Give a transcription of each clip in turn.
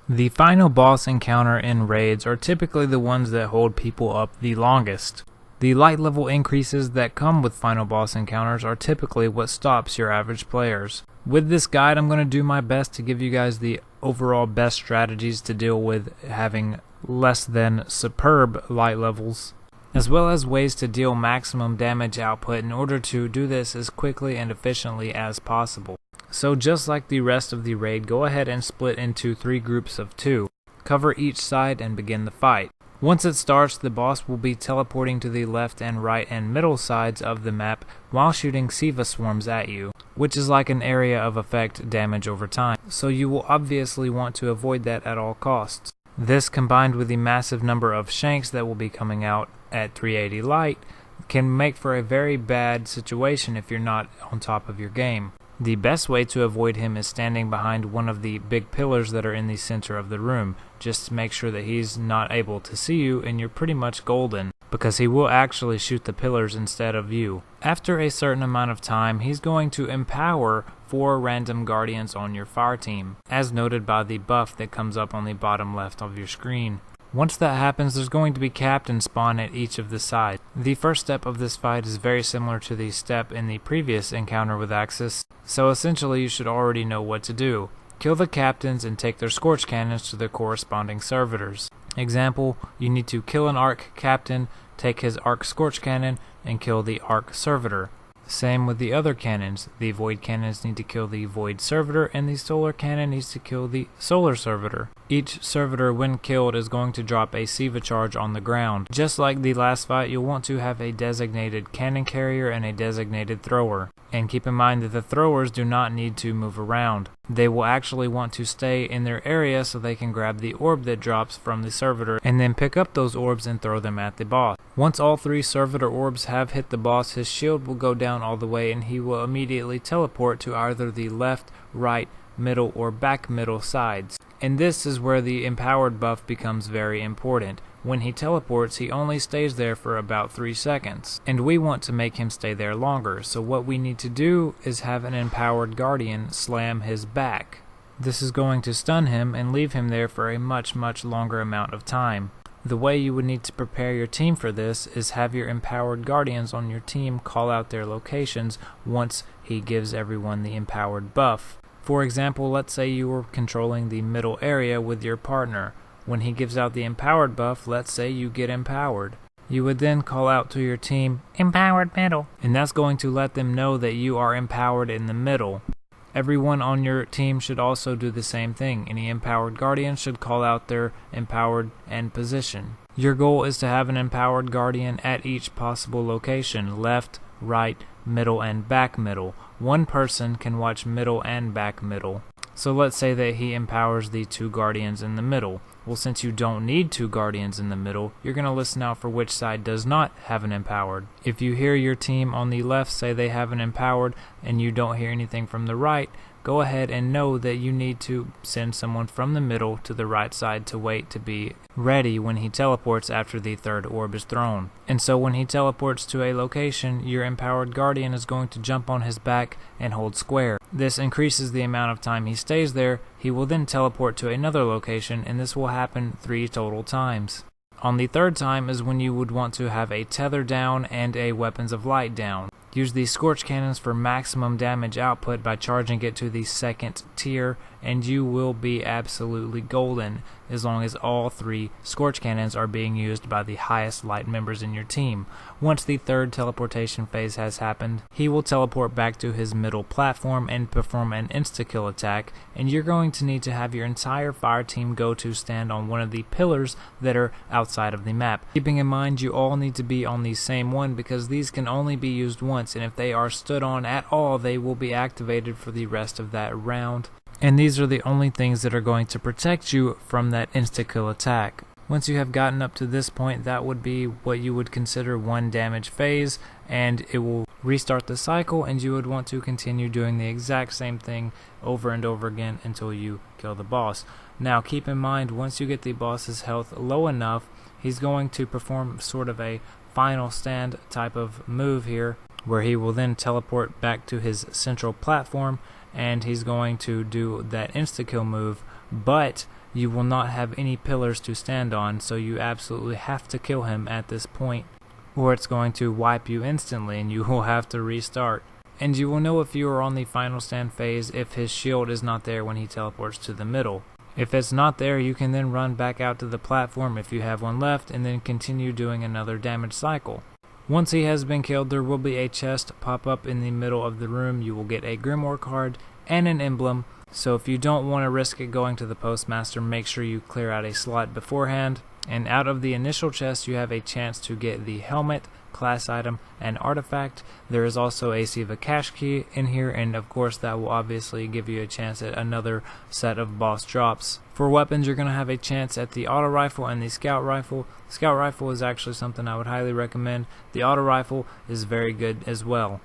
The final boss encounter in raids are typically the ones that hold people up the longest. The light level increases that come with final boss encounters are typically what stops your average players. With this guide, I'm going to do my best to give you guys the overall best strategies to deal with having less than superb light levels, as well as ways to deal maximum damage output in order to do this as quickly and efficiently as possible. So just like the rest of the raid, go ahead and split into 3 groups of 2. Cover each side and begin the fight. Once it starts, the boss will be teleporting to the left and right and middle sides of the map while shooting Siva swarms at you, which is like an area of effect damage over time, so you will obviously want to avoid that at all costs. This, combined with the massive number of shanks that will be coming out at 380 light, can make for a very bad situation if you're not on top of your game. The best way to avoid him is standing behind one of the big pillars that are in the center of the room. Just make sure that he's not able to see you and you're pretty much golden, because he will actually shoot the pillars instead of you. After a certain amount of time, he's going to empower 4 random guardians on your fire team, as noted by the buff that comes up on the bottom left of your screen. Once that happens, there's going to be captains spawn at each of the sides. The first step of this fight is very similar to the step in the previous encounter with Aksis, so essentially you should already know what to do. Kill the captains and take their scorch cannons to their corresponding servitors. Example, you need to kill an arc captain, take his arc scorch cannon, and kill the arc servitor. Same with the other cannons. The void cannons need to kill the void servitor, and the solar cannon needs to kill the solar servitor. Each servitor, when killed, is going to drop a Siva charge on the ground. Just like the last fight, you'll want to have a designated cannon carrier and a designated thrower. And keep in mind that the throwers do not need to move around. They will actually want to stay in their area so they can grab the orb that drops from the servitor and then pick up those orbs and throw them at the boss. Once all 3 servitor orbs have hit the boss, his shield will go down all the way and he will immediately teleport to either the left, right, middle, or back middle sides. And this is where the empowered buff becomes very important. When he teleports, he only stays there for about 3 seconds, and we want to make him stay there longer, so what we need to do is have an empowered guardian slam his back. This is going to stun him and leave him there for a much longer amount of time. The way you would need to prepare your team for this is have your empowered guardians on your team call out their locations once he gives everyone the empowered buff. For example, let's say you were controlling the middle area with your partner. When he gives out the empowered buff, let's say you get empowered. You would then call out to your team, "Empowered middle," and that's going to let them know that you are empowered in the middle. Everyone on your team should also do the same thing. Any empowered guardian should call out their empowered end position. Your goal is to have an empowered guardian at each possible location, left, right, middle, and back middle. One person can watch middle and back middle. So let's say that he empowers the 2 guardians in the middle. Well, since you don't need 2 guardians in the middle, you're going to listen out for which side does not have an empowered. If you hear your team on the left say they have an empowered and you don't hear anything from the right, go ahead and know that you need to send someone from the middle to the right side to wait to be ready when he teleports after the 3rd orb is thrown. And so when he teleports to a location, your empowered guardian is going to jump on his back and hold square. This increases the amount of time he stays there. He will then teleport to another location, and this will happen 3 total times. On the 3rd time is when you would want to have a tether down and a weapons of light down. Use the scorch cannons for maximum damage output by charging it to the 2nd tier, and you will be absolutely golden as long as all 3 scorch cannons are being used by the highest light members in your team. Once the 3rd teleportation phase has happened, he will teleport back to his middle platform and perform an insta-kill attack, and you're going to need to have your entire fire team go to stand on one of the pillars that are outside of the map. Keeping in mind you all need to be on the same one because these can only be used once, and if they are stood on at all, they will be activated for the rest of that round. And these are the only things that are going to protect you from that insta-kill attack. Once you have gotten up to this point, that would be what you would consider 1 damage phase, and it will restart the cycle, and you would want to continue doing the exact same thing over and over again until you kill the boss. Now keep in mind, once you get the boss's health low enough, he's going to perform sort of a final stand type of move here, where he will then teleport back to his central platform, and he's going to do that insta-kill move, but you will not have any pillars to stand on, so you absolutely have to kill him at this point, or it's going to wipe you instantly and you will have to restart. And you will know if you are on the final stand phase if his shield is not there when he teleports to the middle. If it's not there, you can then run back out to the platform if you have one left, and then continue doing another damage cycle. Once he has been killed, there will be a chest pop up in the middle of the room. You will get a Grimoire card and an emblem, so if you don't want to risk it going to the postmaster, make sure you clear out a slot beforehand. And out of the initial chest, you have a chance to get the helmet, class item, and artifact. There is also a Siva cash key in here, and of course that will obviously give you a chance at another set of boss drops. For weapons, you're going to have a chance at the auto rifle and the scout rifle. Scout rifle is actually something I would highly recommend. The auto rifle is very good as well.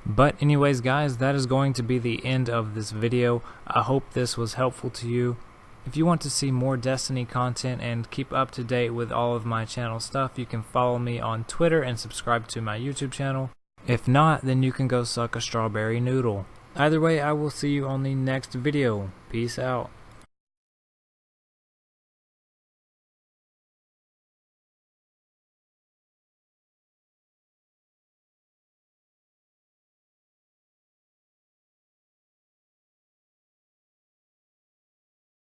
But anyways guys, that is going to be the end of this video. I hope this was helpful to you. If you want to see more Destiny content and keep up to date with all of my channel stuff, you can follow me on Twitter and subscribe to my YouTube channel. If not, then you can go suck a strawberry noodle. Either way, I will see you on the next video. Peace out.